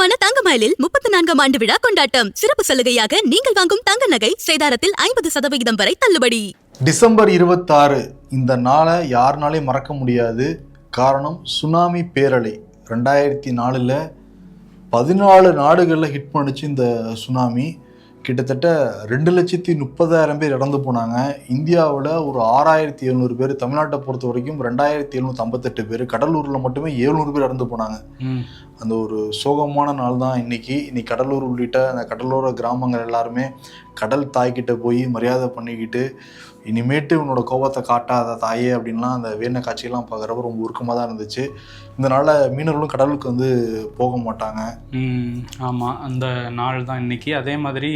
பிரம்மாண்டமான தங்கமயிலில் 34ஆம் ஆண்டு விழா கொண்டாட்டம். சிறப்பு சலுகையாக நீங்கள் வாங்கும் தங்க நகை சேதாரத்தில் 50% வரை தள்ளுபடி. டிசம்பர் 26 இந்த நாளை யாருனாலையும் மறக்க முடியாது. காரணம் சுனாமி பேரலை 2004 14 நாடுகளில் ஹிட் பண்ணிச்சு. இந்த சுனாமி கிட்டத்தட்ட 2,30,000 பேர் இறந்து போனாங்க. இந்தியாவில் ஒரு 6,700 பேர், தமிழ்நாட்டை பொறுத்த வரைக்கும் 2,758 பேர், கடலூரில் மட்டுமே 700 பேர் இறந்து போனாங்க. அந்த ஒரு சோகமான நாள் தான் இன்னைக்கு. கடலூர் உள்ளிட்ட அந்த கடலோர கிராமங்கள் எல்லாருமே கடல் தாய்கிட்ட போய் மரியாதை பண்ணிக்கிட்டு, இனிமேட்டு உன்னோட கோபத்தை காட்டாத தாயே அப்படின்லாம் அந்த வேண காட்சியெல்லாம் பார்க்குறப்ப ரொம்ப உருக்கமாக தான் இருந்துச்சு. இதனால் மீனவர்களும் கடலுக்கு போக மாட்டாங்க. ஆமாம், அந்த நாள் தான் இன்றைக்கி. அதே மாதிரி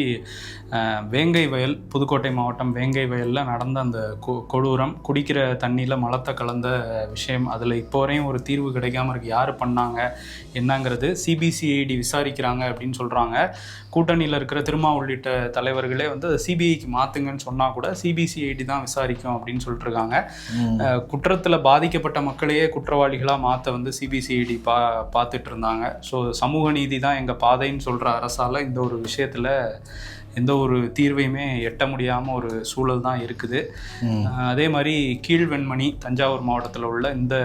வேங்கை வயல், புதுக்கோட்டை மாவட்டம் வேங்கை வயலில் நடந்த அந்த கொடூரம், குடிக்கிற தண்ணியில் மலத்தை கலந்த விஷயம், அதில் இப்போ வரையும் ஒரு தீர்வு கிடைக்காம இருக்கு. யார் பண்ணாங்க என்னங்கிறது சிபிசிஐடி விசாரிக்கிறாங்க அப்படின்னு சொல்கிறாங்க. கூட்டணியில் இருக்கிற திருமா உள்ளிட்ட தலைவர்களே அதை சிபிஐக்கு மாற்றுங்கன்னு சொன்னால் கூட சிபிசிஐடி தான் விசாரிக்கும் அப்படின்னு சொல்லிட்டு இருக்காங்க. குற்றத்தில் பாதிக்கப்பட்ட மக்களையே குற்றவாளிகளாக மாற்ற சிபிசிஐடி பார்த்துட்டு இருந்தாங்க. ஸோ சமூக நீதி தான் எங்கள் பாதைன்னு சொல்கிற அரசால் இந்த ஒரு விஷயத்தில் எந்த ஒரு தீர்வையுமே எட்ட முடியாமல் ஒரு சூழல் தான் இருக்குது. அதே மாதிரி கீழ்வெண்மணி தஞ்சாவூர் மாவட்டத்தில் உள்ள இந்த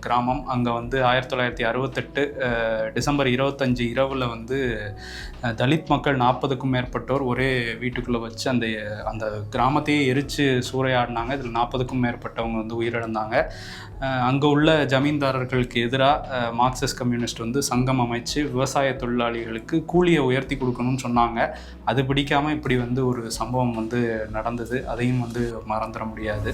கிராமம், அங்கே 1968 டிசம்பர் 25 இரவில் தலித் மக்கள் 40க்கும் மேற்பட்டோர் ஒரே வீட்டுக்குள்ளே வச்சு அந்த கிராமத்தையே எரித்து சூறையாடினாங்க. இதில் 40க்கும் மேற்பட்டவங்க உயிரிழந்தாங்க. அங்கே உள்ள ஜமீன்தாரர்களுக்கு எதிராக மார்க்சிஸ்ட் கம்யூனிஸ்ட் சங்கம் அமைச்சு விவசாய தொழிலாளிகளுக்கு கூலியை உயர்த்தி கொடுக்கணும்னு சொன்னாங்க. அது பிடிக்காமல் இப்படி ஒரு சம்பவம் நடந்தது. அதையும் மறந்துட முடியாது.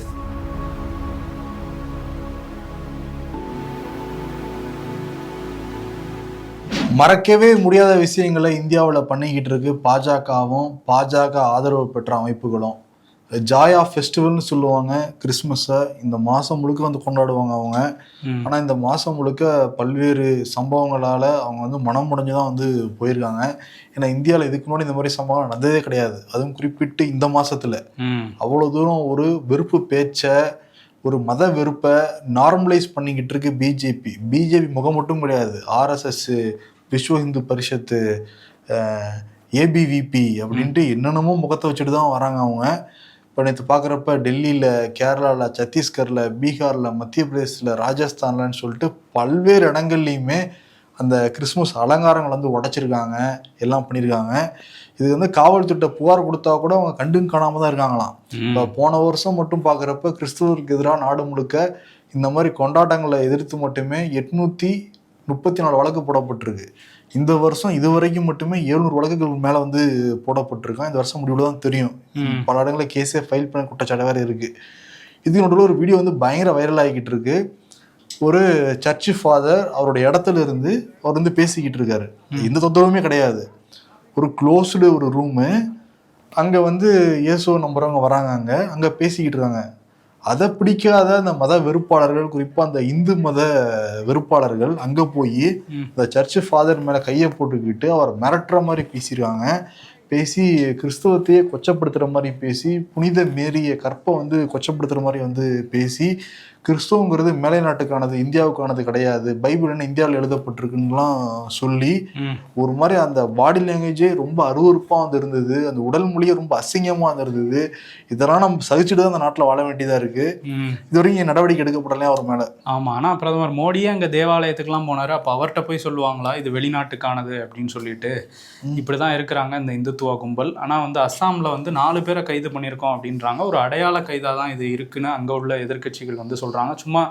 மறக்கவே முடியாத விஷயங்களை இந்தியாவில் பண்ணிக்கிட்டு இருக்கு பாஜகவும், பாஜக ஆதரவு பெற்ற அமைப்புகளும். ஜாயா ஃபெஸ்டிவல்னு சொல்லுவாங்க கிறிஸ்மஸை. இந்த மாதம் முழுக்க கொண்டாடுவாங்க அவங்க. ஆனால் இந்த மாதம் முழுக்க பல்வேறு சம்பவங்களால் அவங்க மனம் முடிஞ்சு தான் போயிருக்காங்க. ஏன்னா இந்தியாவில் இதுக்கு முன்னாடி இந்த மாதிரி சம்பவம் நடந்ததே கிடையாது. அதுவும் குறிப்பிட்டு இந்த மாதத்தில் அவ்வளோ தூரம் ஒரு வெறுப்பு பேச்சை, ஒரு மத வெறுப்பை நார்மலைஸ் பண்ணிக்கிட்டு இருக்கு பிஜேபி. முகம் மட்டும் கிடையாது, ஆர்எஸ்எஸ், விஸ்வ இந்து பரிஷத்து, ஏபிவிபி அப்படின்ட்டு என்னென்னமோ முகத்தை வச்சுட்டு தான் வராங்க அவங்க. இப்போ நேற்று பார்க்குறப்ப டெல்லியில், கேரளாவில், சத்தீஸ்கரில், பீகாரில், மத்திய பிரதேசில், ராஜஸ்தான்லன்னு சொல்லிட்டு பல்வேறு இடங்கள்லையுமே அந்த கிறிஸ்மஸ் அலங்காரங்கள் உடைச்சிருக்காங்க, எல்லாம் பண்ணியிருக்காங்க. இது காவல்துறை புகார் கொடுத்தா கூட அவங்க கண்டும் காணாமல் தான் இருக்காங்களாம். இப்போ போன வருஷம் மட்டும் பார்க்குறப்ப கிறிஸ்துவருக்கு எதிராக நாடு முழுக்க இந்த மாதிரி கொண்டாட்டங்களை எதிர்த்து மட்டுமே 834 வழக்கு போடப்பட்டிருக்கு. இந்த வருஷம் இதுவரைக்கும் மட்டுமே 700 வழக்குகள் மேலே போடப்பட்டிருக்கான். இந்த வருஷம் முடிவில் தான் தெரியும். பல இடங்களில் கேஸே ஃபைல் பண்ண குற்றச்சாட்டு வேறு இருக்குது. இதுக்கு நடுவில் ஒரு வீடியோ பயங்கர வைரல் ஆகிக்கிட்டு இருக்கு. ஒரு சர்ச்சு ஃபாதர் அவருடைய இடத்துல இருந்து அவர் பேசிக்கிட்டு இருக்காரு. எந்த தொந்தரவுமே கிடையாது. ஒரு க்ளோஸ்டு ஒரு ரூமு. அங்கே இயேசுவை நம்புறவங்க வராங்க, அங்கே பேசிக்கிட்டு இருக்காங்க. அதை பிடிக்காத அந்த மத வெறுப்பாளர்கள், குறிப்பாக அந்த இந்து மத வெறுப்பாளர்கள் அங்கே போய் இந்த சர்ச்சு ஃபாதர் மேலே கையை போட்டுக்கிட்டு அவர் மிரட்டுற மாதிரி பேசியிருக்காங்க. பேசி கிறிஸ்தவத்தையே கொச்சப்படுத்துகிற மாதிரி பேசி, புனித மேரிய கற்பை கொச்சப்படுத்துகிற மாதிரி பேசி, கிறிஸ்தவங்கிறது மேலை நாட்டுக்கானது, இந்தியாவுக்கானது கிடையாது, பைபிள் என்ன இந்தியாவில் எழுதப்பட்டிருக்குன்னுலாம் சொல்லி ஒரு மாதிரி அந்த பாடி லாங்குவேஜே ரொம்ப அருவருப்பாக இருந்தது. அந்த உடல் மொழியே ரொம்ப அசிங்கமாக இருந்தது. இதெல்லாம் நம்ம சகிச்சுட்டு தான் அந்த நாட்டில் வாழ வேண்டியதாக இருக்குது. இதுவரைக்கும் நடவடிக்கை எடுக்கப்படலையா அவர் மேலே? ஆமாம், ஆனால் பிரதமர் மோடியே அங்கே தேவாலயத்துக்குலாம் போனார். அப்போ அவர்கிட்ட போய் சொல்லுவாங்களா இது வெளிநாட்டுக்கானது அப்படின்னு சொல்லிட்டு? இப்படி தான் இருக்கிறாங்க இந்த இந்துத்துவ கும்பல். ஆனால் அஸ்ஸாமில் 4 பேரை கைது பண்ணியிருக்கோம் அப்படின்றாங்க. ஒரு அடையாள கைதாக தான் இது இருக்குன்னு அங்கே உள்ள எதிர்க்கட்சிகள் சொல்கிறாங்க. சும்மா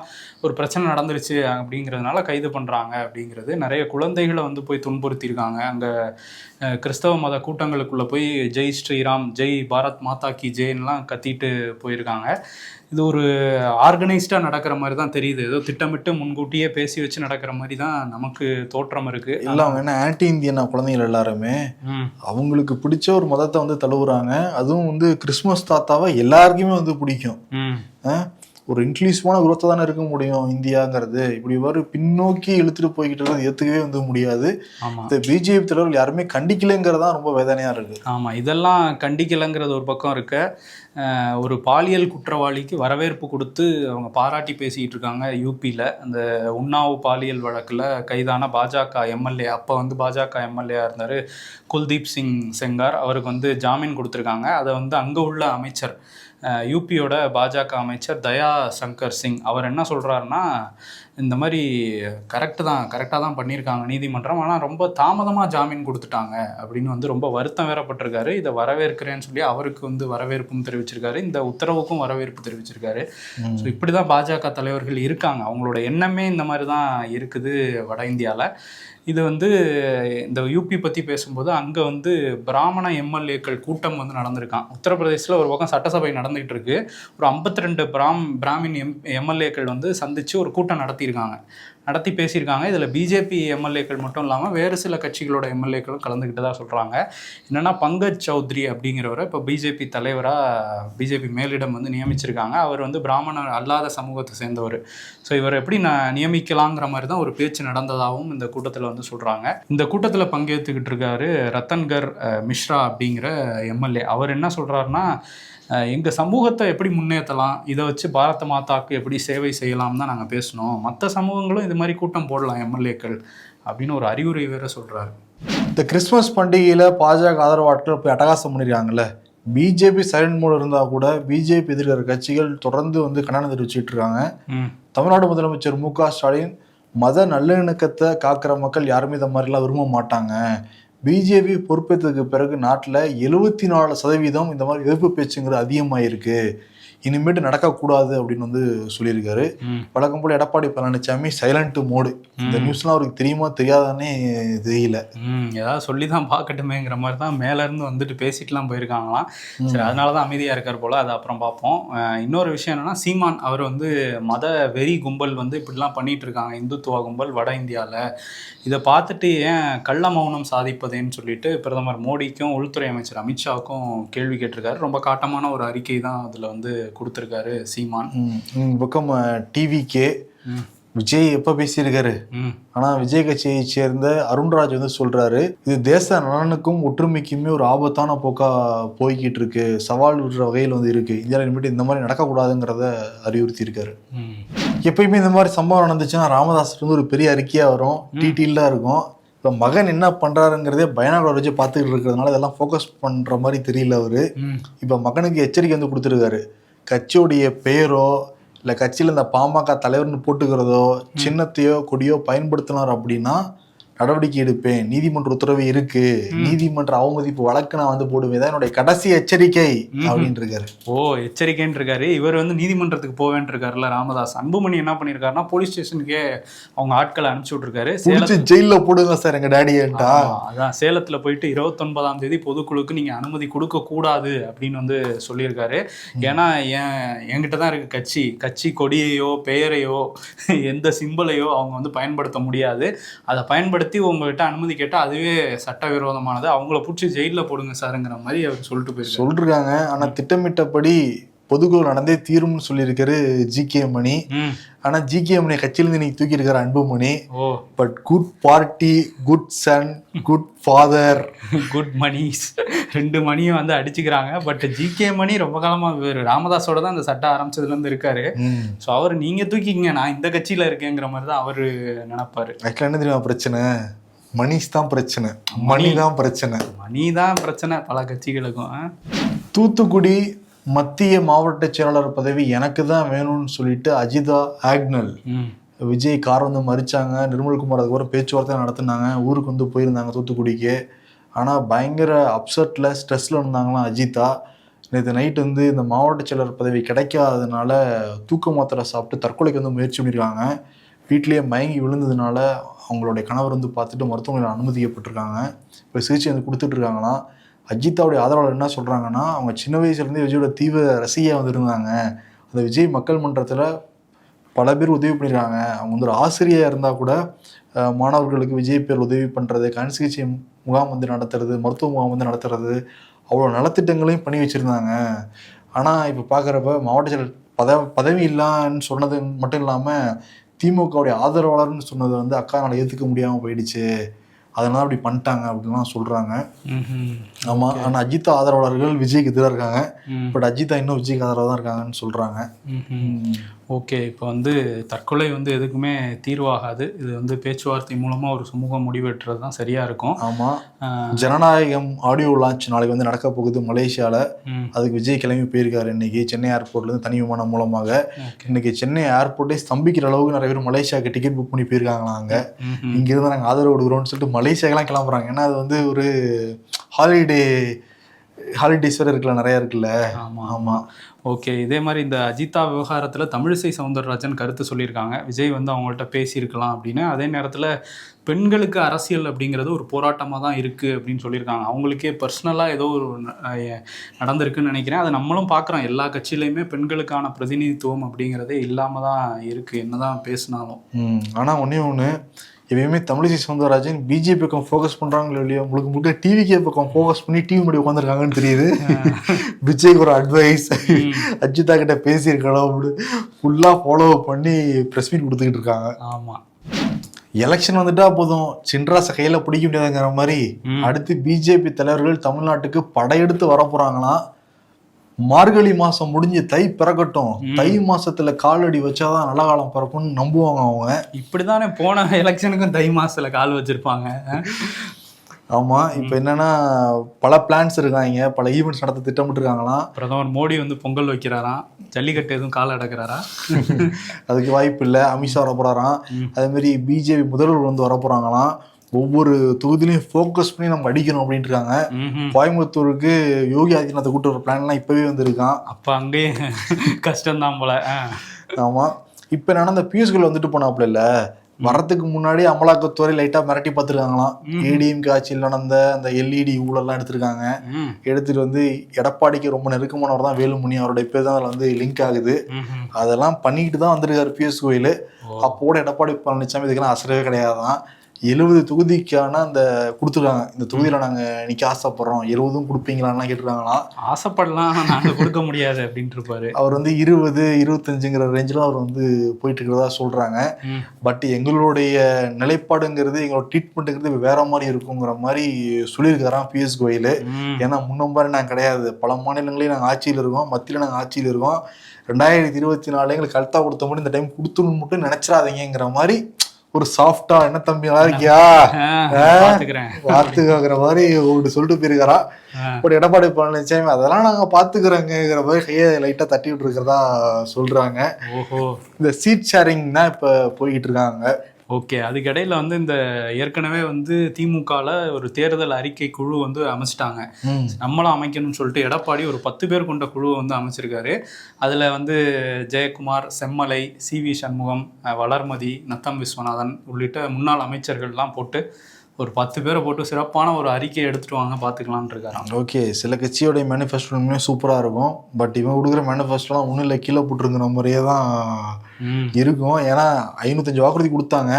ஒரு பிரச்சனை நடந்துருச்சு அப்படிங்கிறதுனால கைது பண்ணுறாங்க அப்படிங்கிறது. நிறைய குழந்தைகளை போய் துன்புறுத்தியிருக்காங்க. அங்கே கிறிஸ்தவ மத கூட்டங்களுக்குள்ளே போய் ஜெய் ஸ்ரீராம், ஜெய் பாரத் மாதா கி ஜெயின்லாம் கத்திட்டு போயிருக்காங்க. இது ஒரு ஆர்கனைஸ்டாக நடக்கிற மாதிரி தான் தெரியுது. ஏதோ திட்டமிட்டு முன்கூட்டியே பேசி வச்சு நடக்கிற மாதிரி தான் நமக்கு தோற்றம் இருக்குது. இல்லை, அவங்க என்ன ஆன்டி இந்தியன் குழந்தைகள் எல்லாருமே அவங்களுக்கு பிடிச்ச ஒரு மதத்தை தழுவுறாங்க. அதுவும் கிறிஸ்மஸ் தாத்தாவை எல்லாருக்குமே பிடிக்கும். ஒரு இன்க்ளூசிவான குரோத்தை தானே இருக்க முடியும் இந்தியாங்கிறது. இப்படி பின்னோக்கி இழுத்துட்டு போய்கிட்டு இருக்கிறது ஏற்றுக்கவே முடியாது. இந்த பிஜேபி தலைவர்கள் யாருமே கண்டிக்கலைங்கிறது தான் ரொம்ப வேதனையாக இருக்குது. ஆமாம், இதெல்லாம் கண்டிக்கலைங்கிறது ஒரு பக்கம் இருக்க, ஒரு பாலியல் குற்றவாளிக்கு வரவேற்பு கொடுத்து அவங்க பாராட்டி பேசிக்கிட்டு இருக்காங்க யூபியில். அந்த உன்னாவ் பாலியல் வழக்கில் கைதான பாஜக எம்எல்ஏ, அப்போ பாஜக எம்எல்ஏ இருந்தார் குல்தீப் சிங் செங்கார், அவருக்கு ஜாமீன் கொடுத்துருக்காங்க. அதை அங்கே உள்ள அமைச்சர், யூபியோட பாஜக அமைச்சர் தயா சங்கர் சிங், அவர் என்ன சொல்கிறாருன்னா, இந்த மாதிரி கரெக்டாக தான் பண்ணியிருக்காங்க நீதிமன்றம், ஆனால் ரொம்ப தாமதமாக ஜாமீன் கொடுத்துட்டாங்க அப்படின்னு ரொம்ப வருத்தம் வேறப்பட்டிருக்காரு. இதை வரவேற்கிறேன்னு சொல்லி அவருக்கு வரவேற்பும் தெரிவிச்சிருக்காரு, இந்த உத்தரவுக்கும் வரவேற்பு தெரிவிச்சிருக்காரு. ஸோ இப்படி தான் பாஜக தலைவர்கள் இருக்காங்க, அவங்களோட எண்ணமே இந்த மாதிரி தான் இருக்குது வட இந்தியாவில். இது இந்த யூபி பற்றி பேசும்போது அங்கே பிராமண எம்எல்ஏக்கள் கூட்டம் நடந்திருக்கான். உத்தரப்பிரதேசில் ஒரு பக்கம் சட்டசபை நடந்துகிட்டு இருக்கு. ஒரு 52 பிராமின் எம்எல்ஏக்கள் சந்தித்து ஒரு கூட்டம் நடத்தி பேசியிருக்காங்க. இதில் பிஜேபி எம்எல்ஏக்கள் மட்டும் இல்லாமல் வேறு சில கட்சிகளோட எம்எல்ஏக்களும் கலந்துக்கிட்டதாக சொல்கிறாங்க. என்னென்னா பங்கஜ் சௌத்ரி அப்படிங்கிறவரை இப்போ பிஜேபி தலைவராக பிஜேபி மேலிடம் நியமிச்சிருக்காங்க. அவர் பிராமணர் அல்லாத சமூகத்தை சேர்ந்தவர். ஸோ இவரை எப்படி நியமிக்கலாங்கிற மாதிரி தான் ஒரு பேச்சு நடந்ததாகவும் இந்த கூட்டத்தில் சொல்கிறாங்க. இந்த கூட்டத்தில் பங்கேற்றுக்கிட்டு இருக்காரு ரத்தன்கர் மிஸ்ரா அப்படிங்கிற எம்எல்ஏ. அவர் என்ன சொல்கிறாருன்னா, எங்கள் சமூகத்தை எப்படி முன்னேற்றலாம், இதை வச்சு பாரத மாதாக்கு எப்படி சேவை செய்யலாம் தான் நாங்கள் பேசணும், மற்ற சமூகங்களும் இது மாதிரி கூட்டம் போடலாம் எம்எல்ஏக்கள் அப்படின்னு ஒரு அறிவுரை வேற சொல்கிறாரு. இந்த கிறிஸ்மஸ் பண்டிகையில் பாஜக ஆதரவாட்கள் போய் அட்டகாசம் பண்ணியிருக்காங்கல்ல, பிஜேபி சைலண்ட் மோட் இருந்தால் கூட பிஜேபி எதிர்க்கிற கட்சிகள் தொடர்ந்து கண்டனம் தெரிவிச்சுட்டு இருக்காங்க. தமிழ்நாடு முதலமைச்சர் மு.க. ஸ்டாலின் மத நல்லிணக்கத்தை காக்கிற மக்கள் யாருமே இந்த மாதிரிலாம் விரும்ப மாட்டாங்க, பிஜேபி பொறுப்பேற்றதுக்கு பிறகு நாட்டில் 74% இந்த மாதிரி எதிர்ப்பு பேச்சுங்கிறது அதிகமாயிருக்கு, இனிமேட்டு நடக்கக்கூடாது அப்படின்னு சொல்லியிருக்காரு. வழக்கம் போல எடப்பாடி பழனிசாமி சைலண்ட் மோடு. இந்த நியூஸ்லாம் அவருக்கு தெரியுமா தெரியாதானே தெரியல. ஏதாவது சொல்லி தான் பார்க்கட்டுமேங்கிற மாதிரி தான் மேலேருந்து பேசிட்டுலாம் போயிருக்காங்களாம். சரி, அதனால தான் அமைதியாக இருக்கார் போல், அதை அப்புறம் பார்ப்போம். இன்னொரு விஷயம் என்னென்னா, சீமான் அவர் மத வெறி கும்பல் இப்படிலாம் பண்ணிகிட்டு இருக்காங்க, இந்துத்துவா கும்பல் வட இந்தியாவில். இதை பார்த்துட்டு ஏன் கள்ள மௌனம் சாதிப்பதேன்னு சொல்லிட்டு பிரதமர் மோடிக்கும் உள்துறை அமைச்சர் அமித்ஷாவுக்கும் கேள்வி கேட்டிருக்காரு. ரொம்ப காட்டமான ஒரு அறிக்கை தான் அதில் கொடுத்துருக்காரு சீமான். பக்கம் டிவிக்கே விஜய் எப்ப பேசியிருக்காரு, ஆனா விஜய் கட்சியை சேர்ந்த அருண்ராஜ் சொல்றாரு, இது தேச நலனுக்கும் ஒற்றுமைக்குமே ஒரு ஆபத்தான போக்கா போய்கிட்டு இருக்கு, சவால் விடுற வகையில் இருக்கு, இந்தியாவில் இனிமேட்டு இந்த மாதிரி நடக்கக்கூடாதுங்கிறத அறிவுறுத்தி இருக்காரு. எப்பயுமே இந்த மாதிரி சம்பவம் நடந்துச்சுன்னா ராமதாஸ் ஒரு பெரிய அறிக்கையா வரும், டீட்டெயில்டா இருக்கும். இப்போ மகன் என்ன பண்றாருங்கிறதே பைனாகுலர் வச்சு பார்த்துக்கிட்டு இருக்கிறதுனால இதெல்லாம் ஃபோக்கஸ் பண்ற மாதிரி தெரியல அவரு. இப்போ மகனுக்கு எச்சரிக்கை கொடுத்துருக்காரு, கட்சியோடைய பெயரோ இல்லை கட்சியில் இந்த பாமக தலைவர்னு போட்டுக்கிறதோ சின்னத்தையோ கொடியோ பயன்படுத்தினார் அப்படின்னா நடவடிக்கை எடுப்பேன், நீதிமன்ற உத்தரவு இருக்கு, நீதிமன்ற அவமதிப்பு வழக்கு நான் போடுவேன், என்னுடைய கடைசி எச்சரிக்கை அப்படின்னு இருக்காரு. எச்சரிக்கைன்னு இருக்காரு. இவர் நீதிமன்றத்துக்கு போவேன் இருக்காருல்ல ராமதாஸ். அன்புமணி என்ன பண்ணிருக்காருன்னா, போலீஸ் ஸ்டேஷனுக்கே அவங்க ஆட்களை அனுப்பிச்சு விட்டுருக்காரு. ஜெயில போடுங்க சார் எங்க டாடியன்டா. அதான் சேலத்துல போயிட்டு 29ஆம் தேதி பொதுக்குழுக்கு நீங்க அனுமதி கொடுக்க கூடாது அப்படின்னு சொல்லியிருக்காரு. ஏன்னா என்கிட்ட தான் இருக்கு கட்சி கொடியையோ பெயரையோ எந்த சிம்பிளையோ அவங்க பயன்படுத்த முடியாது, அதை பயன்படுத்தி உங்ககிட்ட அனுமதி கேட்டா அதுவே சட்டவிரோதமானது, அவங்கள பிடிச்சி ஜெயில போடுங்க சாருங்கிற மாதிரி அவர் சொல்லிருக்காங்க. ஆனா திட்டமிட்டபடி பொதுக்குழு நடந்தே தீரும்னு சொல்லியிருக்காரு ஜி.கே. மணி. ஆனா ஜி.கே. மணி கட்சியிலிருந்து இன்னைக்கு தூக்கி இருக்காரு Anbumani. But good party, good son, good father, good மணிஸ், 2 மணியும் அடிச்சுக்கிறாங்க. But G K. மணி ரொம்ப காலமா ராமதாஸோட தான் இந்த சட்டம் ஆரம்பிச்சதுல இருந்து இருக்காரு. ஸோ அவர் நீங்க தூக்கிங்க, நான் இந்த கட்சியில இருக்கேங்கிற மாதிரி தான் அவரு நினைப்பாரு. ஆக்சுவலா என்ன தெரியுமா பிரச்சனை, மணிஸ் தான் பிரச்சனை, மணி தான் பிரச்சனை பல கட்சிகளுக்கும். தூத்துக்குடி மத்திய மாவட்ட செயலாளர் பதவி எனக்கு தான் வேணும்னு சொல்லிட்டு அஜிதா ஆக்னல் விஜய் கார் மறிச்சாங்க. நிர்மல்குமார் அதுக்கப்புறம் பேச்சுவார்த்தை நடத்தினாங்க, ஊருக்கு போயிருந்தாங்க தூத்துக்குடிக்கு. ஆனால் பயங்கர அப்செட்டில் ஸ்ட்ரெஸ்ஸில் இருந்தாங்களாம் அஜிதா. நேற்று நைட்டு இந்த மாவட்ட செயலர் பதவி கிடைக்காததுனால தூக்க மாத்திரை சாப்பிட்டு தற்கொலைக்கு முயற்சி பண்ணியிருக்காங்க. வீட்லேயே மயங்கி விழுந்ததுனால அவங்களுடைய கணவர் பார்த்துட்டு மருத்துவமனையில் அனுமதிக்கப்பட்டிருக்காங்க. இப்போ சிகிச்சை கொடுத்துட்டு இருக்காங்களாம். அஜித்தாவுடைய ஆதரவாளர் என்ன சொல்கிறாங்கன்னா, அவங்க சின்ன வயசுலேருந்து விஜயோட தீவிர ரசிகையாக இருந்தாங்க, அந்த விஜய் மக்கள் மன்றத்தில் பல பேர் உதவி பண்ணியிருக்காங்க. அவங்க ஒரு ஆசிரியராக இருந்தால் கூட மாணவர்களுக்கு விஜய் பேர் உதவி பண்ணுறது, கண் சிகிச்சை முகாம் நடத்துறது, மருத்துவ முகாம் நடத்துறது, அவ்வளோ நலத்திட்டங்களையும் பண்ணி வச்சுருந்தாங்க. ஆனால் இப்போ பார்க்குறப்ப மாவட்ட செயலர் பதவி இல்லைன்னு சொன்னது மட்டும் இல்லாமல் திமுகவுடைய ஆதரவாளர்னு சொன்னதை வந்து அக்கானால ஏற்றுக்க முடியாமல் போயிடுச்சு, அதனால அப்படி பண்ணிட்டாங்க அப்படின்லாம் சொல்றாங்க. ஆமா, ஆனா அஜித் ஆதரவாளர்கள் விஜய்க்கு எதிராக இருக்காங்க. பட் அஜித்தா இன்னும் விஜய்க்கு ஆதரவாக தான் இருக்காங்கன்னு சொல்றாங்க. ஓகே, இப்போ வந்து தற்கொலை வந்து எதுக்குமே தீர்வாகாது. இது வந்து பேச்சுவார்த்தை மூலமா ஒரு சுமூக முடிவெட்டுறது தான் சரியா இருக்கும். ஆமா, ஜனநாயகம் ஆடியோ லான்ச் நாளைக்கு வந்து நடக்க போகுது மலேசியால. அதுக்கு விஜய் கிளம்பி போயிருக்காரு இன்னைக்கு சென்னை ஏர்போர்ட்ல இருந்து தனி விமானம் மூலமாக. இன்னைக்கு சென்னை ஏர்போர்ட்டே ஸ்தம்பிக்கிற அளவுக்கு நிறைய பேர் மலேசியாவுக்கு டிக்கெட் புக் பண்ணி போயிருக்காங்களாம். அங்க இங்கிருந்து நாங்கள் ஆதரவு கொடுக்குறோம்னு சொல்லிட்டு மலேசியாக்கெல்லாம் கிளம்புறாங்க. ஏன்னா அது வந்து ஒரு ஹாலிடேஸ் வேற இருக்குல்ல, நிறைய இருக்குல்ல. ஆமா. ஓகே, இதே மாதிரி இந்த அஜிதா விவகாரத்தில் தமிழிசை சவுந்தரராஜன் கருத்து சொல்லியிருக்காங்க. விஜய் வந்து அவங்கள்ட்ட பேசியிருக்கலாம் அப்படின்னு. அதே நேரத்தில் பெண்களுக்கு அரசியல் அப்படிங்கிறது ஒரு போராட்டமாக தான் இருக்குது அப்படின்னு சொல்லியிருக்காங்க. அவங்களுக்கே பர்சனலாக ஏதோ ஒரு நடந்திருக்குன்னு நினைக்கிறேன். அதை நம்மளும் பார்க்குறோம். எல்லா கட்சியிலையுமே பெண்களுக்கான பிரதிநிதித்துவம் அப்படிங்கிறதே இல்லாமல் தான் இருக்குது, என்ன தான் பேசினாலும். ஆனால் ஒன்று எப்பயுமே தமிழிசை சவுந்தரராஜன் பிஜேபி பக்கம் ஃபோக்கஸ் பண்ணுறாங்களோ இல்லையோ, உங்களுக்கு முன்னாடி டிவிக்கே பக்கம் ஃபோக்கஸ் பண்ணி டிவி முன்னாடி உட்காந்துருக்காங்கன்னு தெரியுது. விஜய்க்கு ஒரு அட்வைஸ், அஜிதா கிட்ட பேசியிருக்கணும் அப்படி ஃபுல்லாக ஃபாலோ பண்ணி ப்ரெஸ் மீட் கொடுத்துக்கிட்டு இருக்காங்க. ஆமாம், எலெக்ஷன் வந்துட்டா போதும் சின்ராச கையில் பிடிக்க முடியாதுங்கிற மாதிரி அடுத்து பிஜேபி தலைவர்கள் தமிழ்நாட்டுக்கு படையெடுத்து வர போகிறாங்களாம். மார்கழி மாசம் முடிஞ்சு தை பிறக்கட்டும், தை மாசத்துல காலடி வச்சாதான் நல்ல காலம் பிறக்கும்னு நம்புவாங்க அவங்க. இப்படிதானே போன எலெக்ஷனுக்கும் தை மாசத்துல கால் வச்சிருப்பாங்க. ஆமா, இப்ப என்னன்னா பல பிளான்ஸ் இருக்காங்க, பல ஈவெண்ட்ஸ் நடத்த திட்டமிட்டு இருக்காங்களாம். பிரதமர் மோடி வந்து பொங்கல் வைக்கிறாராம், ஜல்லிக்கட்டு எதுவும் கால் அடக்குறாரா? அதுக்கு வாய்ப்பு இல்லை. அமித்ஷா வர போறாராம். அதே மாதிரி பிஜேபி முதல்வர் வந்து வர போறாங்களாம். ஒவ்வொரு தொகுதியிலையும் ஃபோக்கஸ் பண்ணி நம்ம அடிக்கணும் அப்படின்ட்டு இருக்காங்க. கோயம்புத்தூருக்கு யோகி ஆதித்யநாத் கூட்டு ஒரு பிளான்லாம் இப்பவே வந்து இருக்கான். அப்ப அங்கேயே கஷ்டம்தான் போல. ஆமா, இப்ப என்னன்னா இந்த பியூஷ்கள் வந்துட்டு போனாப்புல இல்ல, வரத்துக்கு முன்னாடி அமலாக்கத்துறை லைட்டா மிரட்டி பார்த்துருக்காங்களாம். ஏடிஎம்கே ஆட்சியில் நடந்த அந்த எல்இடி ஊழல்லாம் எடுத்திருக்காங்க. எடுத்துட்டு வந்து எடப்பாடிக்கு ரொம்ப நெருக்கமானவர் தான் வேலுமணி, அவருடைய பேர் தான் அதில் வந்து லிங்க் ஆகுது. அதெல்லாம் பண்ணிக்கிட்டு தான் வந்திருக்காரு பியூஷ் கோயல். அப்போட எடப்பாடி பழனிசாமி இதுக்கெல்லாம் அசரவே கிடையாதான். 70 தொகுதிக்கான அந்த கொடுத்துருக்காங்க. இந்த தொகுதியில் நாங்கள் நிற்க ஆசைப்படுறோம், 70 கொடுப்பீங்களான்னா கேட்டுருக்காங்களாம். ஆசைப்படலாம், நாங்கள் கொடுக்க முடியாது அப்படின்ட்டு இருப்பாரு. அவர் வந்து 20-25ங்கிற ரேஞ்சில் அவர் வந்து போயிட்டு இருக்கிறதா சொல்றாங்க. பட் எங்களுடைய நிலைப்பாடுங்கிறது, எங்களோட ட்ரீட்மெண்ட்டுங்கிறது வேற மாதிரி இருக்குங்கிற மாதிரி சொல்லியிருக்காராம் பியூஷ் கோயல். ஏன்னா முன்ன மாதிரி நாங்கள் கிடையாது, பல மாநிலங்களையும் நாங்கள் ஆட்சியில் இருக்கோம், மத்தியில் நாங்கள் ஆட்சியில் இருக்கோம். 2024 எங்களுக்கு கழுத்தா கொடுத்த மாதிரி இந்த டைம் கொடுத்துன்னு மட்டும் நினைச்சிடாதீங்கிற மாதிரி ஒரு சாஃப்டா, என்ன தம்பி நல்லா இருக்கியா பாத்துக்கிற மாதிரி ஒன்று சொல்லிட்டு போயிருக்காரா. பட் எடப்பாடி பழனிசாமி அதெல்லாம் நாங்க பாத்துக்கிறோங்கிற மாதிரி கையை லைட்டா தட்டி விட்டு இருக்கிறதா சொல்றாங்க. இந்த சீட் ஷேரிங் தான் இப்ப போய்கிட்டு இருக்காங்க. ஓகே, அதுக்கிடையில் வந்து இந்த ஏற்கனவே வந்து திமுகவில் ஒரு தேர்தல் அறிக்கை குழு வந்து அமைச்சிட்டாங்க. நம்மளும் அமைக்கணும்னு சொல்லிட்டு எடப்பாடி ஒரு 10 பேர் கொண்ட குழுவை வந்து அமைச்சிருக்காரு. அதில் வந்து ஜெயக்குமார், செம்மலை, சிவி சண்முகம், வளர்மதி, நத்தம் விஸ்வநாதன் உள்ளிட்ட முன்னாள் அமைச்சர்கள்லாம் போட்டு ஒரு 10 பேரை போட்டு சிறப்பான ஒரு அறிக்கையை எடுத்துட்டு வாங்க பார்த்துக்கலான் இருக்காராம். ஓகே, சில கட்சியோடைய மேனிஃபெஸ்டோமே சூப்பராக இருக்கும். பட் இவன் கொடுக்குற மேனிஃபெஸ்டோலாம் ஒன்றும் இல்லை, கீழே போட்டுருங்கிற மாதிரியே தான் இருக்கும். ஏன்னா 505 வாக்குறுதி கொடுத்தாங்க,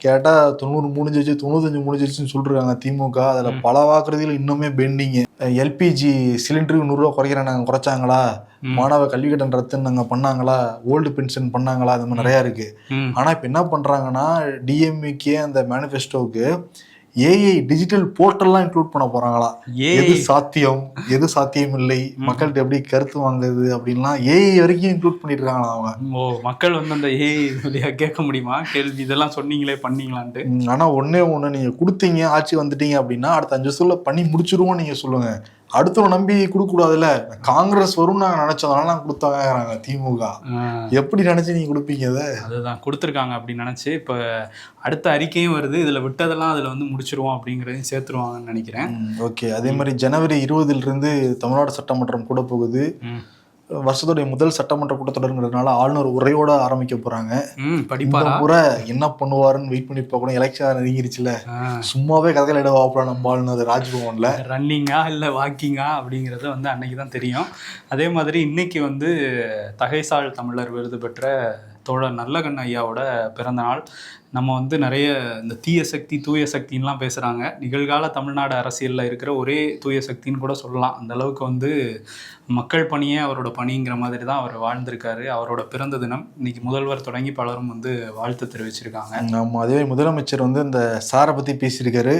கேட்டால் 90 முடிஞ்சிச்சு, 95 முடிஞ்சிச்சுன்னு சொல்லிருக்காங்க திமுக. அதில் பல வாக்குறுதிகள் இன்னுமே பெண்டிங்கு. எல்பிஜி சிலிண்டருக்கு 100 ரூபா குறைக்கிறேன் நாங்கள் குறைச்சாங்களா, மாணவ கல்வி கட்டணம் ரத்து நாங்கள் பண்ணாங்களா, ஓல்டு பென்ஷன் பண்ணாங்களா, அது மாதிரி நிறையா இருக்கு. ஆனால் இப்போ என்ன பண்ணுறாங்கன்னா டிஎம்கே அந்த மேனிஃபெஸ்டோவுக்கு ஏஐ டிஜிட்டல் போர்ட்டல்லாம் இன்க்ளூட் பண்ண போறாங்களா. எது சாத்தியம், எது சாத்தியம் இல்லை, மக்கள்கிட்ட எப்படி கருத்து வாங்குறது அப்படின்லாம் ஏஐ வரைக்கும் இன்க்ளூட் பண்ணிட்டு இருக்காங்களா அவங்க. மக்கள் வந்து அந்த ஏஐ கேட்க முடியுமா கேள்வி, இதெல்லாம் சொன்னீங்களே பண்ணீங்களான்ட்டு. ஆனா ஒன்னே நீங்க கொடுத்தீங்க, ஆட்சி வந்துட்டீங்க அப்படின்னா அடுத்த 5 வருஷத்துல பண்ணி முடிச்சிருவோம் நீங்க சொல்லுங்க. அடுத்த நம்பி கொடுக்க கூடாதுல்ல. காங்கிரஸ் வரும் நாங்க நினைச்சோம், நாங்க கொடுத்தாங்க. திமுக எப்படி நினைச்சு நீங்க கொடுப்பீங்க? அதுதான் கொடுத்துருக்காங்க அப்படின்னு நினைச்சு இப்ப அடுத்த அறிக்கையும் வருது, இதுல விட்டதெல்லாம் அதுல வந்து முடிச்சிருவோம் அப்படிங்கறதையும் சேர்த்துருவாங்கன்னு நினைக்கிறேன். ஓகே, அதே மாதிரி ஜனவரி 20 தமிழ்நாடு சட்டமன்றம் கூட போகுது. வருஷத்துடைய முதல் சட்டமன்ற கூட்டத்தொடருங்கிறதுனால ஆளுநர் உரையோட ஆரம்பிக்க போறாங்க. முறை என்ன பண்ணுவாருன்னு வெயிட் பண்ணி பார்க்கணும். எலெக்ஷன் நெருங்கிருச்சுல, சும்மாவே கதைகள் இடவாப்பலாம் நம்ம ஆளுநர் ராஜ்பவன்ல. ரன்னிங்கா இல்ல வாக்கிங்கா அப்படிங்கறது வந்து அன்னைக்குதான் தெரியும். அதே மாதிரி இன்னைக்கு வந்து தகைசால் தமிழர் விருது பெற்ற தோழர் நல்லகண்ணு ஐயாவோட பிறந்த நாள். நம்ம வந்து நிறைய இந்த தீய சக்தி தூய சக்தின்லாம் பேசுகிறாங்க. நிகழ்கால தமிழ்நாடு அரசியலில் இருக்கிற ஒரே தூய சக்தின்னு கூட சொல்லலாம். அந்த அளவுக்கு வந்து மக்கள் பணியே அவரோட பணிங்கிற மாதிரி தான் அவர் வாழ்ந்திருக்காரு. அவரோட பிறந்த தினம் இன்னைக்கு முதல்வர் தொடங்கி பலரும் வந்து வாழ்த்து தெரிவிச்சிருக்காங்க. ஆமாம், அதே முதலமைச்சர் வந்து இந்த சாரை பற்றி பேசியிருக்காரு.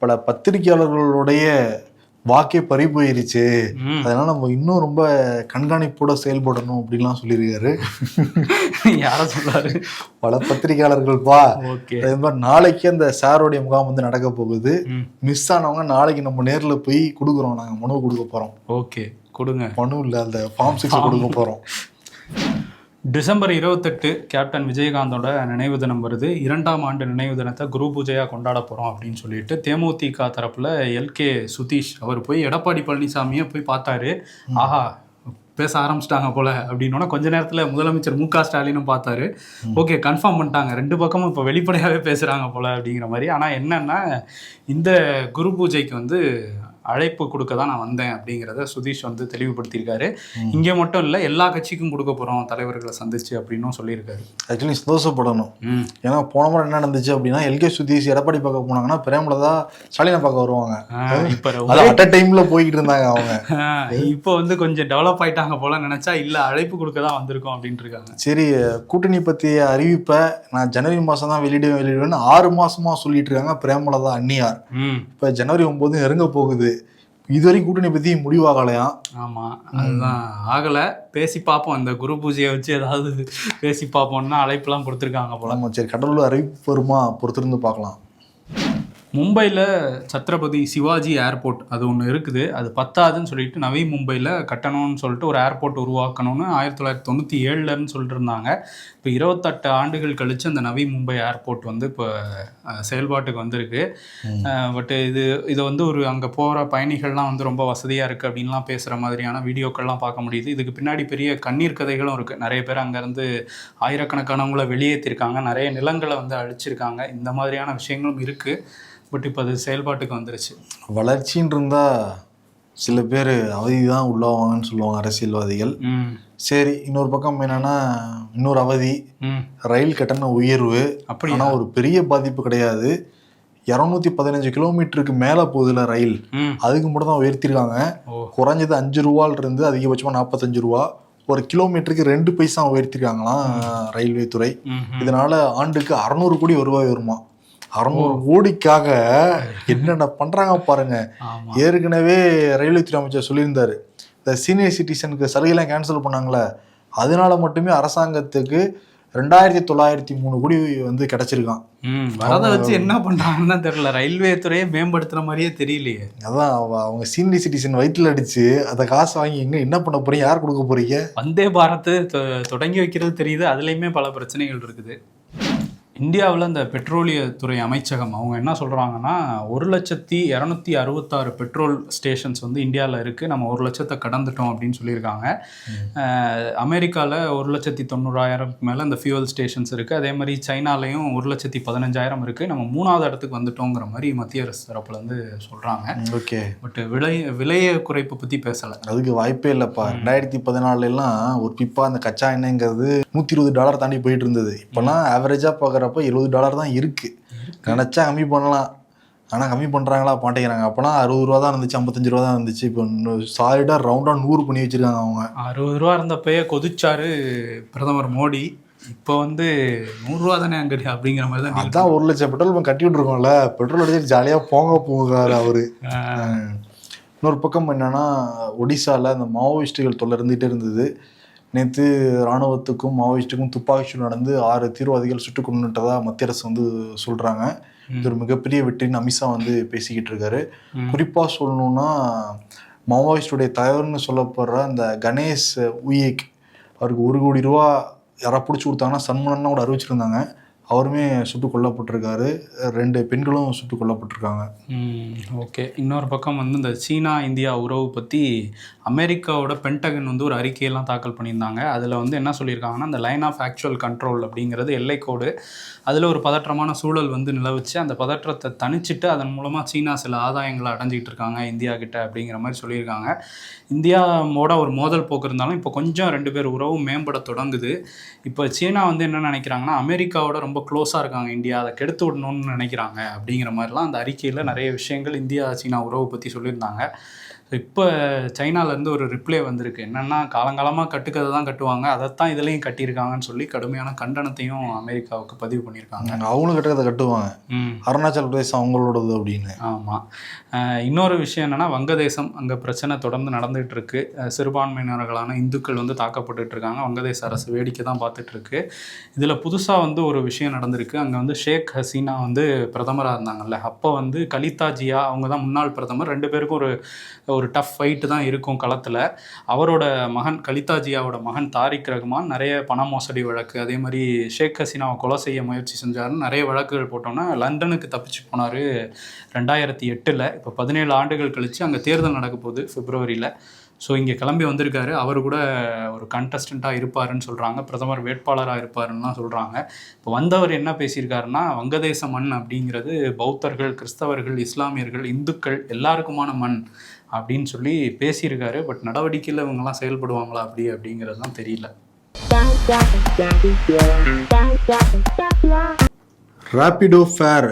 பல பத்திரிகையாளர்களுடைய வாக்கே பறி போயிருச்சு, அதனால நம்ம இன்னும் ரொம்ப கண்காணிப்போட செயல்படணும் அப்படின்லாம் சொல்லியிருக்காரு. யார சொல்றாரு? பல பத்திரிகையாளர்கள்ப்பா. அதே மாதிரி நாளைக்கு அந்த சாரோடைய முகாம் வந்து நடக்க போகுது. மிஸ் ஆனவங்க நாளைக்கு நம்ம நேரில் போய் கொடுக்குறோம், நாங்கள் மனு கொடுக்க போகிறோம். ஓகே, கொடுங்க. மனு இல்லை, அந்த ஃபார்ம் 6 கொடுக்க போகிறோம். டிசம்பர் 28 கேப்டன் விஜயகாந்தோட நினைவு தினம் வருது. 2ஆம் ஆண்டு நினைவு தினத்தை குரு பூஜையாக கொண்டாட போகிறோம் அப்படின்னு சொல்லிட்டு தேமுதிக தரப்பில் எல்கே சுதீஷ் அவர் போய் எடப்பாடி பழனிசாமியை போய் பார்த்தாரு. ஆஹா, பேச ஆரம்பிச்சிட்டாங்க போல அப்படின்னோன்னா கொஞ்ச நேரத்தில் முதலமைச்சர் மு க ஸ்டாலினும் பார்த்தாரு. ஓகே, கன்ஃபார்ம் பண்ணிட்டாங்க, 2 பக்கமும் இப்போ வெளிப்படையாகவே பேசுகிறாங்க போல அப்படிங்கிற மாதிரி. ஆனால் என்னன்னா, இந்த குரு பூஜைக்கு வந்து அழைப்பு கொடுக்க தான் நான் வந்தேன் அப்படிங்கிறத சுதீஷ் வந்து தெளிவுபடுத்தியிருக்காரு. இங்கே மட்டும் இல்லை, எல்லா கட்சிக்கும் கொடுக்க போகிறோம் தலைவர்களை சந்திச்சு அப்படின்னும் சொல்லியிருக்காரு. ஆக்சுவலி சந்தோஷப்படணும். ஏன்னா போன முறை என்ன நடந்துச்சு அப்படின்னா, எல்கே சுதீஷ் எடப்பாடி பார்க்க போனாங்கன்னா பிரேமலதா ஸ்டாலினை பார்க்க வருவாங்க. இப்போ அட் அ டைம்ல போய்கிட்டு இருந்தாங்க அவங்க. இப்போ வந்து கொஞ்சம் டெவலப் ஆயிட்டாங்க போல நினைச்சா, இல்லை அழைப்பு கொடுக்க தான் வந்திருக்கோம் அப்படின்ட்டு இருக்காங்க. சரி, கூட்டணி பற்றிய அறிவிப்பை நான் ஜனவரி மாதம் தான் வெளியிடுவேன்னு 6 மாசமா சொல்லிட்டு இருக்காங்க பிரேமலதா அன்னியார். இப்போ ஜனவரி 9 நெருங்க போகுது, இதுவரைக்கும் கூட்டணி பத்தி முடிவாகலையாம். ஆமா, அதுதான் ஆகலை. பேசி பார்ப்போம், இந்த குரு பூஜையை வச்சு ஏதாவது பேசி பார்ப்போம்னா அழைப்புலாம் கொடுத்துருக்காங்க போல. சரி, கடலூர் அறிவிப்பு வருமா, பொறுத்திருந்து பார்க்கலாம். மும்பையில் சத்ரபதி சிவாஜி ஏர்போர்ட் அது ஒன்று இருக்குது. அது பத்தாதுன்னு சொல்லிட்டு நவி மும்பையில் கட்டணும்னு சொல்லிட்டு ஒரு ஏர்போர்ட் உருவாக்கணும்னு 1997 சொல்லிட்டு இருந்தாங்க. இப்போ 28 ஆண்டுகள் கழித்து அந்த நவி மும்பை ஏர்போர்ட் வந்து இப்போ செயல்பாட்டுக்கு வந்திருக்கு. பட்டு இதை வந்து ஒரு அங்கே போகிற பயணிகள்லாம் வந்து ரொம்ப வசதியாக இருக்குது அப்படின்லாம் பேசுகிற மாதிரியான வீடியோக்கள்லாம் பார்க்க முடியுது. இதுக்கு பின்னாடி பெரிய கண்ணீர் கதைகளும் இருக்குது. நிறைய பேர் அங்கேருந்து ஆயிரக்கணக்கானவங்களை வெளியேற்றிருக்காங்க, நிறைய நிலங்களை வந்து அழிச்சிருக்காங்க. இந்த மாதிரியான விஷயங்களும் இருக்குது. பட் இப்போ அது செயல்பாட்டுக்கு வந்துருச்சு. வளர்ச்சின்னு இருந்தால் சில பேர் அவதி தான் உள்ளாவாங்கன்னு சொல்லுவாங்க அரசியல்வாதிகள். சரி, இன்னொரு பக்கம் என்னன்னா, இன்னொரு அவதி ரயில் கட்டண உயர்வு. அப்படின்னா ஒரு பெரிய பாதிப்பு கிடையாது. 215 கிலோமீட்டருக்கு மேலே போகுதுல ரயில், அதுக்கு மட்டும் தான் உயர்த்திருக்காங்க. குறைஞ்சது 5 ரூபால இருந்து அதிகபட்சமாக 45 ரூபா. ஒரு கிலோமீட்டருக்கு 2 பைசா உயர்த்திருக்காங்களாம் ரயில்வே துறை. இதனால ஆண்டுக்கு 600 கோடி வருவாய் வருமா. 600 கோடிக்காக என்னென்ன பண்றாங்க பாருங்க. ஏற்கனவே ரயில்வே துறை அமைச்சர் சொல்லியிருந்தாரு, இந்த சீனியர் சிட்டிசனுக்கு சலுகைலாம் கேன்சல் பண்ணாங்களே, அதனால மட்டுமே அரசாங்கத்துக்கு 2903 கோடி வந்து கிடைச்சிருக்கான். அதை வச்சு என்ன பண்றாங்கன்னு தெரியல. ரயில்வே துறையை மேம்படுத்துற மாதிரியே தெரியலையே. அதான் அவங்க சீனியர் சிட்டிசன் வயிற்றுல அடிச்சு அதை காசு வாங்கி என்ன பண்ண போறீங்க, யார் கொடுக்க போறீங்க? வந்தே பாரத் தொடங்கி வைக்கிறது தெரியுது, அதுலயுமே பல பிரச்சனைகள் இருக்குது. இந்தியாவில் இந்த பெட்ரோலியத்துறை அமைச்சகம் அவங்க என்ன சொல்கிறாங்கன்னா, 1,266 பெட்ரோல் ஸ்டேஷன்ஸ் வந்து இந்தியாவில் இருக்குது. நம்ம 1,00,000 கடந்துட்டோம் அப்படின்னு சொல்லியிருக்காங்க. அமெரிக்காவில் 1,90,000 மேலே இந்த ஃபியூவல் ஸ்டேஷன்ஸ் இருக்குது. அதே மாதிரி சைனாலையும் 1,15,000 இருக்குது. நம்ம 3ஆவது இடத்துக்கு வந்துட்டோங்கிற மாதிரி மத்திய அரசு தரப்புலேருந்து சொல்கிறாங்க. ஓகே, பட் விலையை குறைப்பை பற்றி பேசலை. அதுக்கு வாய்ப்பே இல்லைப்பா. 2014 ஒரு பிப்பா அந்த கச்சா எண்ணெய்ங்கிறது $120 தாண்டி போயிட்டு இருந்தது. இப்போலாம் ஆவரேஜாக பார்க்குறப்ப $70 தான் இருக்கு. நினைச்சா கம்மி பண்ணலாம், ஆனால் கம்மி பண்ணுறாங்களா மாட்டேங்கிறாங்க. அப்போனா 60 ரூபா தான் இருந்துச்சு, 55 ரூபா தான் இருந்துச்சு. இப்போ சாலிடாக ரவுண்டாக 100 பண்ணி வச்சிருக்காங்க. அவங்க 60 ரூபா இருந்தப்பயே கொதிச்சாரு பிரதமர் மோடி. இப்போ வந்து 100 ரூபா தானே அங்கே அப்படிங்கிற மாதிரி தான். அதான் 1,00,000 பெட்ரோல் பங்க் கட்டி விட்டுருக்கோம்ல, பெட்ரோல் அடிச்சு ஜாலியாக போகாரு அவரு. இன்னொரு பக்கம் என்னன்னா, ஒடிசாவில் அந்த மாவோயிஸ்டுகள் தொல்லை இருந்துகிட்டே இருந்தது. நேற்று இராணுவத்துக்கும் மாவோயிஸ்ட்டுக்கும் துப்பாக்கி சூடு நடந்து 6 தீவிரவாதிகள் சுட்டுக் கொண்டுட்டதா மத்திய அரசு வந்து சொல்கிறாங்க. இது ஒரு மிகப்பெரிய வெற்றின்னு அமித்ஷா வந்து பேசிக்கிட்டு இருக்காரு. குறிப்பாக சொல்லணும்னா, மாவோயிஸ்டுடைய தலைவர்னு சொல்லப்படுற அந்த கணேஷ் உயிக், அவருக்கு 1 கோடி ரூபா யாராவது பிடிச்சி கொடுத்தாங்கன்னா சன்மானம்னா கூட அறிவிச்சிருந்தாங்க. அவருமே சுட்டுக் கொல்லப்பட்டிருக்காரு. 2 பெண்களும் சுட்டுக் கொல்லப்பட்டிருக்காங்க. ஓகே. இன்னொரு பக்கம் வந்து இந்த சீனா இந்தியா உறவு பற்றி அமெரிக்காவோட பென்டகன் வந்து ஒரு அறிக்கையெல்லாம் தாக்கல் பண்ணியிருந்தாங்க. அதில் வந்து என்ன சொல்லியிருக்காங்கன்னா, அந்த லைன் ஆஃப் ஆக்சுவல் கண்ட்ரோல் அப்படிங்கிறது எல்லைக்கோடு, அதில் ஒரு பதற்றமான சூழல் வந்து நிலவுச்சு. அந்த பதற்றத்தை தணிச்சிட்டு அதன் மூலமாக சீனா சில ஆதாயங்களை அடைஞ்சிக்கிட்டு இருக்காங்க இந்தியா கிட்ட அப்படிங்கிற மாதிரி சொல்லியிருக்காங்க. இந்தியாவோட ஒரு மோதல் போக்கு இருந்தாலும் இப்போ கொஞ்சம் 2 பேர் உறவும் மேம்பட தொடங்குது. இப்போ சீனா வந்து என்ன நினைக்கிறாங்கன்னா, அமெரிக்காவோட ரொம்ப க்ளோஸாக இருக்காங்க இந்தியா, அதை கெடுத்து விடணும்னு நினைக்கிறாங்க அப்படிங்கிற மாதிரிலாம் அந்த அறிக்கையில் நிறைய விஷயங்கள் இந்தியா சீனா உறவு பற்றி சொல்லியிருந்தாங்க. இப்போ சைனாலேருந்து ஒரு ரிப்ளை வந்திருக்கு. என்னென்னா, காலங்காலமாக கட்டுக்கதை தான் கட்டுவாங்க, அதைத்தான் இதுலேயும் கட்டியிருக்காங்கன்னு சொல்லி கடுமையான கண்டனத்தையும் அமெரிக்காவுக்கு பதிவு பண்ணியிருக்காங்க. அவங்களும் கட்டுக்கதை கட்டுவாங்க, அருணாச்சல் பிரதேசம் அவங்களோடது அப்படின்னு. ஆமாம். இன்னொரு விஷயம் என்னென்னா, வங்கதேசம் அங்கே பிரச்சனை தொடர்ந்து நடந்துகிட்டு இருக்கு. சிறுபான்மையினர்களான இந்துக்கள் வந்து தாக்கப்பட்டு இருக்காங்க. வங்கதேச அரசு வேடிக்கை தான் பார்த்துட்ருக்கு. இதில் புதுசாக வந்து ஒரு விஷயம் நடந்திருக்கு. அங்கே வந்து ஷேக் ஹசீனா வந்து பிரதமராக இருந்தாங்கல்ல, அப்போ வந்து கலிதா ஜியா அவங்க தான் முன்னாள் பிரதமர். 2 பேருக்கும் ஒரு டஃப் ஃபைட்டு தான் இருக்கும் களத்தில். அவரோட மகன் கலிதா ஜியாவோட மகன் தாரிக் ரஹ்மான் நிறைய பண மோசடி வழக்கு, அதே மாதிரி ஷேக் ஹசீனாவை கொலை செய்ய முயற்சி செஞ்சாருன்னு நிறைய வழக்குகள் போட்டோன்னா லண்டனுக்கு தப்பிச்சு போனார் 2008. இப்போ 17 ஆண்டுகள் கழித்து அங்கே தேர்தல் நடக்க போகுது பிப்ரவரியில். ஸோ இங்கே கிளம்பி வந்திருக்காரு. அவர் கூட ஒரு கண்டஸ்டண்ட்டாக இருப்பாருன்னு சொல்கிறாங்க, பிரதமர் வேட்பாளராக இருப்பாருன்னுலாம் சொல்கிறாங்க. இப்போ வந்தவர் என்ன பேசியிருக்காருன்னா, வங்கதேச மண் அப்படிங்கிறது பௌத்தர்கள், கிறிஸ்தவர்கள், இஸ்லாமியர்கள், இந்துக்கள் எல்லாருக்குமான மண் அப்படின்னு சொல்லி பேசியிருக்காரு. பட் நடவடிக்கையில் இவங்கெல்லாம் செயல்படுவாங்களா அப்படிங்கிறது தான் தெரியல. ராபிடோ ஃபேர்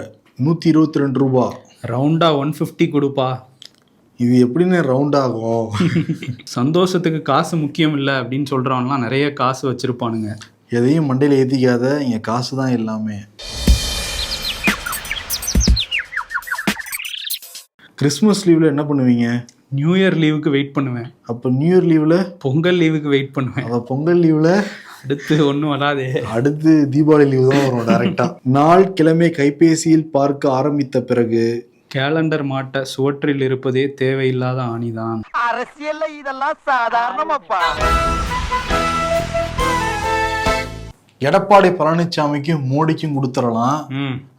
122 ரூபா, ரவுண்டாக 150 கொடுப்பா. இது எப்படின்னு ரவுண்ட் ஆகும்? சந்தோஷத்துக்கு காசு முக்கியம் இல்லை அப்படின்னு சொல்கிறவங்களாம் நிறைய காசு வச்சுருப்பானுங்க. எதையும் மண்டையில் ஏற்றிக்காத, இங்கே காசு தான் எல்லாமே. கிறிஸ்மஸ் லீவில் என்ன பண்ணுவீங்க? நியூ இயர் லீவுக்கு வெயிட் பண்ணுவேன். அப்போ நியூ இயர் லீவில்? பொங்கல் லீவுக்கு வெயிட் பண்ணுவேன். அப்போ பொங்கல் லீவில் அடுத்து ஒன்றும் வராதே, அடுத்து தீபாவளி லீவு தான் வரும் டைரக்டா. நாள் கிழமை கைபேசியில் பார்க்க ஆரம்பித்த பிறகு கேலண்டர் மாட்ட சுவற்றில் இருப்பதே தேவையில்லாத ஆணிதான். அரசியல்ல இதெல்லாம் சாதாரணமாப்பா. எடப்பாடி பழனிசாமிக்கும் மோடிக்கும் கொடுத்துடலாம்.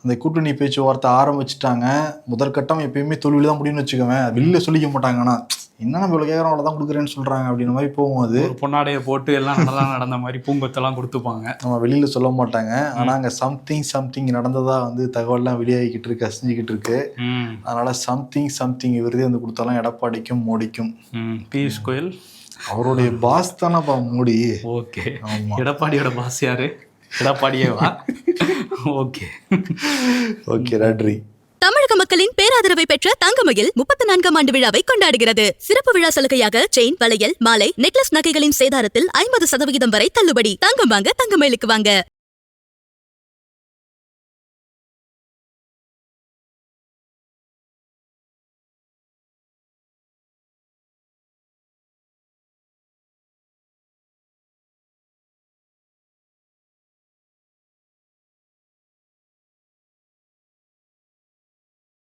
அந்த கூட்டணி பேச்சுவார்த்தை ஆரம்பிச்சுட்டாங்க. முதற்கட்டம் எப்பயுமே தோல்வியில தான் முடியும்னு வச்சுக்கோங்க. வெளியில சொல்லிக்க மாட்டாங்கன்னா, என்ன நம்ம இவ்வளவு கேட்கறோம் அவ்வளவுதான் கொடுக்குறேன்னு சொல்றாங்க அப்படின்ற மாதிரி போகும். அது பொன்னாடைய போட்டு எல்லாம் நடந்த மாதிரி பூங்கொத்தெல்லாம் கொடுத்துப்பாங்க. நம்ம வெளியில சொல்ல மாட்டாங்க. ஆனா அங்க சம்திங் நடந்ததா வந்து தகவல்லாம் வெளியாகிக்கிட்டு இருக்கு, அசிஞ்சிக்கிட்டு இருக்கு. அதனால சம்திங் விருதே வந்து கொடுத்தாலும் எடப்பாடிக்கும் மோடிக்கும். பியூஷ் கோயல் அவருடைய பாஸ் தானப்பா மோடி. ஓகே, எடப்பாடியோட பாஸ் யாரு? எடப்பாடியேவா? ஓகே நன்றி. தமிழக மக்களின் பேராதரவை பெற்ற தங்கமயில் 34ஆம் ஆண்டு விழாவை கொண்டாடுகிறது. சிறப்பு விழா சலுகையாக செயின், வளையல், மாலை, நெக்லஸ் நகைகளின் சேதாரத்தில் 50% வரை தள்ளுபடி. தங்கம் வாங்க தங்கமயிலுக்கு வாங்க.